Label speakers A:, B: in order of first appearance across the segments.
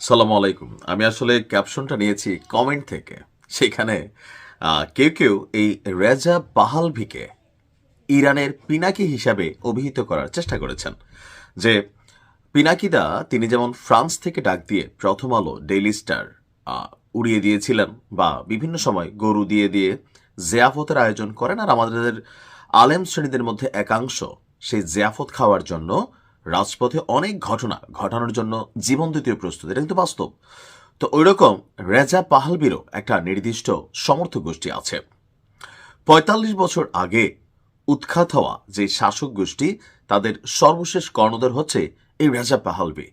A: সালামু আলাইকুম। আমি আসলে ক্যাপশনটা নিয়েছি কমেন্ট থেকে। সেখানে কেউ কেউ এই রেজা পাহালভিকে ইরানের পিনাকি হিসাবে অভিহিত করার চেষ্টা করেছেন। যে পিনাকিদা তিনি যেমন ফ্রান্স থেকে ডাক দিয়ে প্রথম আলো, ডেইলি স্টার উড়িয়ে দিয়েছিলেন, বা বিভিন্ন সময় গরু দিয়ে দিয়ে জিয়াফতের আয়োজন করেন, আর আমাদের আলেম শ্রেণীদের মধ্যে একাংশ সেই জিয়াফত খাওয়ার জন্য রাজপথে অনেক ঘটনা ঘটানোর জন্য জীবন দিতে প্রস্তুত। এটা কিন্তু বাস্তব। তো ওইরকম রেজা পাহালবিরও একটা নির্দিষ্ট সমর্থক গোষ্ঠী আছে। ৪৫ বছর আগে উৎখাত হওয়া যে শাসক গোষ্ঠী, তাদের সর্বশেষ কর্ণধার হচ্ছে এই রেজা পাহালবি।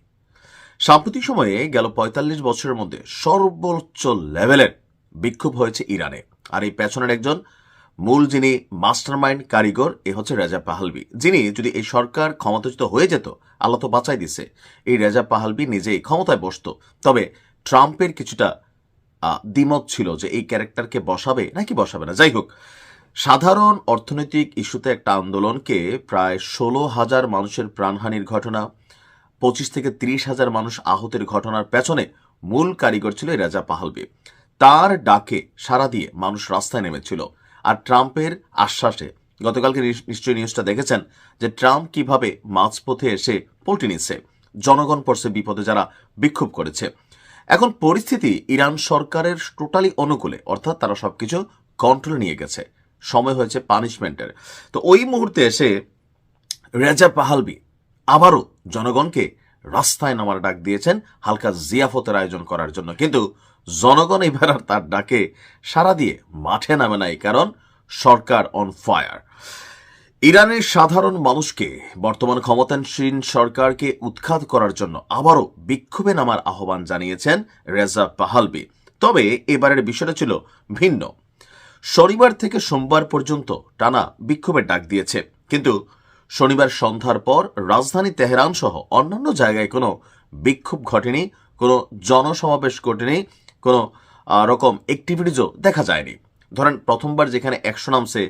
A: সাম্প্রতিক সময়ে গেল ৪৫ বছরের মধ্যে সর্বোচ্চ লেভেলের বিক্ষোভ হয়েছে ইরানে। আর এই পেছনের একজন মূল যিনি মাস্টারমাইন্ড কারিগর, এ হচ্ছে রেজা পাহালবি, যিনি যদি এই সরকার ক্ষমতাচ্যুত হয়ে যেত, আল্লাহ তো বাঁচাই দিছে, এই রেজা পাহালবি নিজেই ক্ষমতায় বসতো। তবে ট্রাম্পের কিছুটা দ্বিমত ছিল যে এই ক্যারেক্টারকে বসাবে নাকি বসাবে না। যাই হোক, সাধারণ অর্থনৈতিক ইস্যুতে একটা আন্দোলনকে প্রায় ১৬,০০০ মানুষের প্রাণহানির ঘটনা, ২৫ থেকে ৩০,০০০ মানুষ আহতের ঘটনার পেছনে মূল কারিগর ছিল রেজা পাহালবি। তার ডাকে সাড়া দিয়ে মানুষ রাস্তায় নেমেছিল। আর ট্রাম্পের আশ্বাসে, গতকালকে নিশ্চয়ই নিউজটা দেখেছেন যে ট্রাম্প কিভাবে মাঝপথে এসে পল্টি নিচ্ছে, জনগণ পড়ছে বিপদে যারা বিক্ষোভ করেছে। এখন পরিস্থিতি ইরান সরকারের টোটালি অনুকূলে, অর্থাৎ তারা সবকিছু কন্ট্রোলে নিয়ে গেছে, সময় হয়েছে পানিশমেন্টের। তো ওই মুহূর্তে এসে রেজা পাহালবি আবারও জনগণকে রাস্তায় নামার ডাক দিয়েছেন হালকা জিয়াফতের আয়োজন করার জন্য। কিন্তু জনগণ এবার আর তার ডাকে সাড়া দিয়ে মাঠে নামে নাই, কারণ সরকার অন ফায়ার। ইরানের সাধারণ মানুষকে বর্তমান ক্ষমতাসীন সরকারকে উৎখাত করার জন্য আবারও বিক্ষোভে নামার আহ্বান জানিয়েছেন রেজা পাহালবি। তবে এবারের বিষয়টা ছিল ভিন্ন। শনিবার থেকে সোমবার পর্যন্ত টানা বিক্ষোভের ডাক দিয়েছে, কিন্তু শনিবার সন্ধ্যার পর রাজধানী তেহরান সহ অন্যান্য জায়গায় কোনো বিক্ষোভ ঘটেনি, কোনো জনসমাবেশ ঘটেনি, কোনো রকম অ্যাক্টিভিটিসও দেখা যায়নি। ধরেন প্রথমবার যেখানে ১০০ নামছে,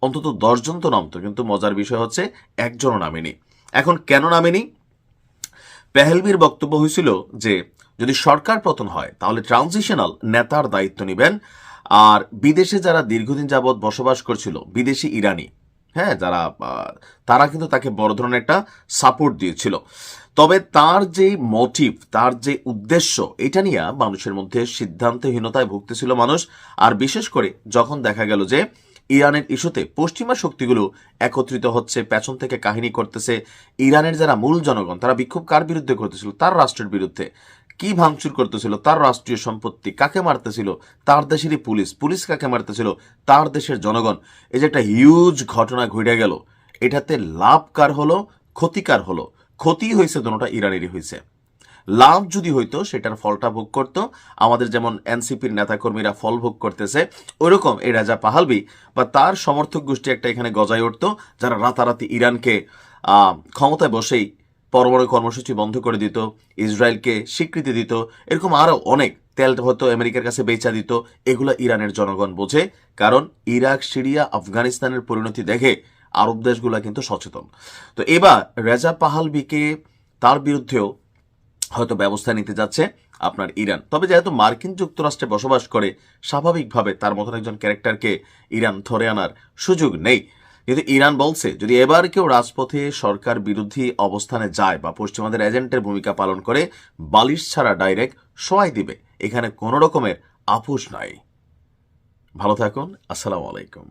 A: অন্তত ১০ জন তো নামতো, কিন্তু মজার বিষয় হচ্ছে একজনও নামেনি। এখন কেন নামেনি? পেহেলবির বক্তব্য হয়েছিল যে যদি সরকার পতন হয় তাহলে ট্রানজিশনাল নেতার দায়িত্ব নেবেন, আর বিদেশে যারা দীর্ঘদিন যাবৎ বসবাস করছিল, বিদেশি ইরানি, হ্যাঁ, যারা তারা কিন্তু তাকে বড় ধরনের একটা সাপোর্ট দিয়েছিল। তবে তার যে মোটিভ, তার যে উদ্দেশ্য, এটা নিয়ে মানুষের মধ্যে সিদ্ধান্তহীনতায় ভুগতেছিল মানুষ। আর বিশেষ করে যখন দেখা গেল যে ইরানের ইস্যুতে পশ্চিমা শক্তিগুলো একত্রিত হচ্ছে, পেছন থেকে কাহিনী করতেছে, ইরানের যারা মূল জনগণ তারা বিক্ষোভ কার বিরুদ্ধে করতেছিল? তার রাষ্ট্রের বিরুদ্ধে। কি ভাঙচুর করতেছিল? তার রাষ্ট্রীয় সম্পত্তি। কাকে মারতেছিল? তার দেশেরই পুলিশ। পুলিশ কাকে মারতেছিল? তার দেশের জনগণ। এই যে একটা হিউজ ঘটনা ঘটে গেল, এটাতে লাভ কার হলো, ক্ষতি কার হলো? ক্ষতি হয়েছে দোনোটা ইরানেরই হয়েছে। লাভ যদি হইতো সেটার ফলটা ভোগ করতো আমাদের যেমন এনসিপির নেতাকর্মীরা ফল ভোগ করতেছে, ওইরকম এই রেজা পাহালবি বা তার সমর্থক গোষ্ঠী একটা এখানে গজায় উঠতো, যারা রাতারাতি ইরানকে ক্ষমতায় বসেই পরমাণু কর্মসূচি বন্ধ করে দিত, ইসরায়েলকে স্বীকৃতি দিত, এরকম আরও অনেক। তেলটা হয়তো আমেরিকার কাছে বেচা দিত। এগুলো ইরানের জনগণ বোঝে, কারণ ইরাক, সিরিয়া, আফগানিস্তানের পরিণতি দেখে আরব দেশগুলা কিন্তু সচেতন। তো এবার রেজা পাহালবিকে, তার বিরুদ্ধেও হয়তো ব্যবস্থা নিতে যাচ্ছে আপনার ইরান। তবে যেহেতু মার্কিন যুক্তরাষ্ট্রে বসবাস করে, স্বাভাবিকভাবে তার মতন একজন ক্যারেক্টারকে ইরান ধরে আনার সুযোগ নেই। কিন্তু ইরান বলছে যদি এবার কেউ রাজপথে সরকার বিরোধী অবস্থানে যায় বা পশ্চিমাদের এজেন্টের ভূমিকা পালন করে, বালিশ ছাড়া ডাইরেক্ট সহায় দিবে। এখানে কোনো রকমের আপোষ নাই। ভালো থাকুন। আসসালামু আলাইকুম।